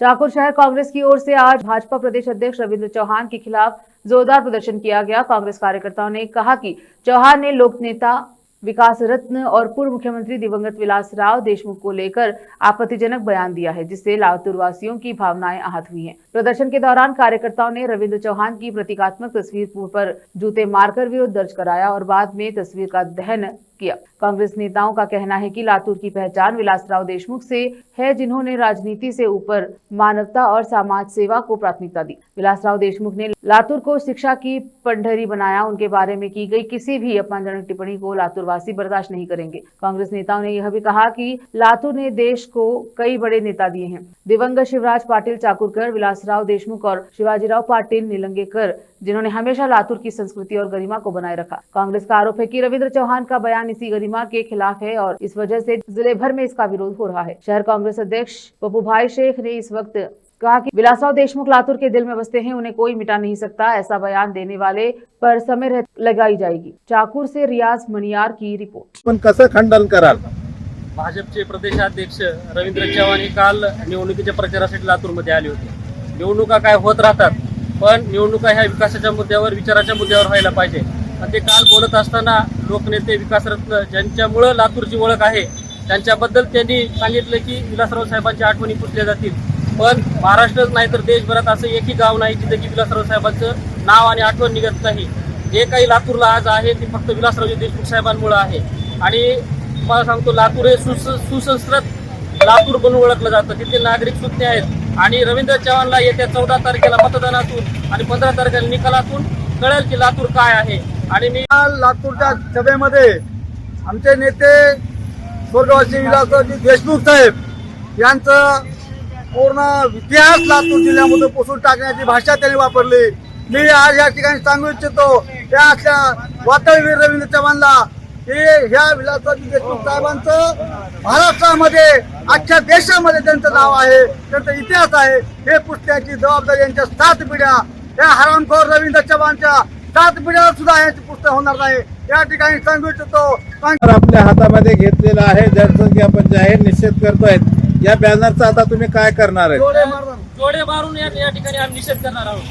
चाकुर शहर कांग्रेस की ओर से आज भाजपा प्रदेश अध्यक्ष रविंद्र चौहान के खिलाफ जोरदार प्रदर्शन किया गया। कांग्रेस कार्यकर्ताओं ने कहा कि चौहान ने लोक नेता, विकास रत्न और पूर्व मुख्यमंत्री दिवंगत विलासराव देशमुख को लेकर आपत्तिजनक बयान दिया है, जिससे लातूर वासियों की भावनाएं आहत हुई हैं। प्रदर्शन के दौरान कार्यकर्ताओं ने रविंद्र चौहान की प्रतीकात्मक तस्वीर पर जूते मारकर विरोध दर्ज कराया और बाद में तस्वीर का दहन किया। कांग्रेस नेताओं का कहना है कि लातूर की पहचान विलासराव देशमुख से है, जिन्होंने राजनीति से ऊपर मानवता और समाज सेवा को प्राथमिकता दी। विलासराव देशमुख ने लातूर को शिक्षा की पंडहरी बनाया। उनके बारे में की गई किसी भी अपमानजनक टिप्पणी को लातूर वासी बर्दाश्त नहीं करेंगे। कांग्रेस नेताओं ने यह भी कहा कि लातूर ने देश को कई बड़े नेता दिए हैं। दिवंगत शिवराज पाटिल चाकुरकर, विलासराव देशमुख और शिवाजीराव पाटिल निलंगेकर, जिन्होंने हमेशा लातूर की संस्कृति और गरिमा को बनाए रखा। कांग्रेस का आरोप है कि रविंद्र चौहान का बयान इसी गरिमा के खिलाफ है और इस वजह से जिले भर में इसका विरोध हो रहा है। शहर कांग्रेस अध्यक्ष पप्पू भाई शेख ने इस वक्त कहा कि विलासराव देशमुख लातूर के दिल में बसते हैं, उन्हें कोई मिटा नहीं सकता। ऐसा बयान देने वाले पर समय लगाई जाएगी। चाकूर से रियाज मनियार की रिपोर्ट। पण कसं खंडन कराल? भाजपचे प्रदेशाध्यक्ष रवींद्र चव्हाण हे काल निवडणुकीच्या प्रचारासाठी लातूरमध्ये आले होते। निवडणुका काय होत राहतात, पण निवडणुका ह्या विकासाच्या मुद्द्यावर, विचाराच्या मुद्द्यावर व्हायला पाहिजे। आणि ते काल बोलत असताना लोकनेते विकासरत्न ज्यांच्यामुळे लातूरची ओळख आहे, त्यांच्याबद्दल त्यांनी सांगितलं की विलासराव साहेबांच्या आठवणी पुसल्या जातील। पण महाराष्ट्रच नाही तर देशभरात असं एकही गाव नाही जिथे की विलासराव साहेबांचं नाव आणि आठवण निघत नाही। जे काही लातूरला आज आहे ते फक्त विलासराव देशमुख साहेबांमुळे आहे। आणि मला सांगतो, लातूर हे सुसंस्कृत लातूर म्हणून ओळखलं जातं। तिथे नागरिक सुज्ञ आहेत आणि रवींद्र चव्हाणला येत्या 14 तारखेला मतदानातून आणि 15 तारखेला निकालातून कळेल की लातूर काय आहे। आणि मी लातूरच्या सभेमध्ये आमचे नेते स्वर्गवासी विलासराव देशमुख साहेब यांचं पूर्ण इतिहास लातूर जिल्ह्यामध्ये पुसून टाकण्याची भाषा त्यांनी वापरली। मी आज या ठिकाणी सांगू इच्छितो, त्या अशा वातावरण रवींद्र चव्हाणला हे ह्या विलासराव देशमुख साहेबांचं महाराष्ट्रामध्ये, अख्ख्या देशामध्ये त्यांचं नाव आहे, त्यांचा इतिहास आहे, हे पुसण्याची जबाबदारी यांच्या 7 पिढ्या, या हरामखोर रवींद्र चव्हाणच्या 7 पिढ्या सुद्धा यांची पुस्तक होणार नाही, या ठिकाणी सांगू इच्छितो। आपल्या हातामध्ये घेतलेला आहे, ज्याचा की आपण जाहीर निषेध करतोय। या बॅनरचा आता तुम्ही काय करणार आहे? जोडे मारून या ठिकाणी आम्ही निषेध करणार आहोत।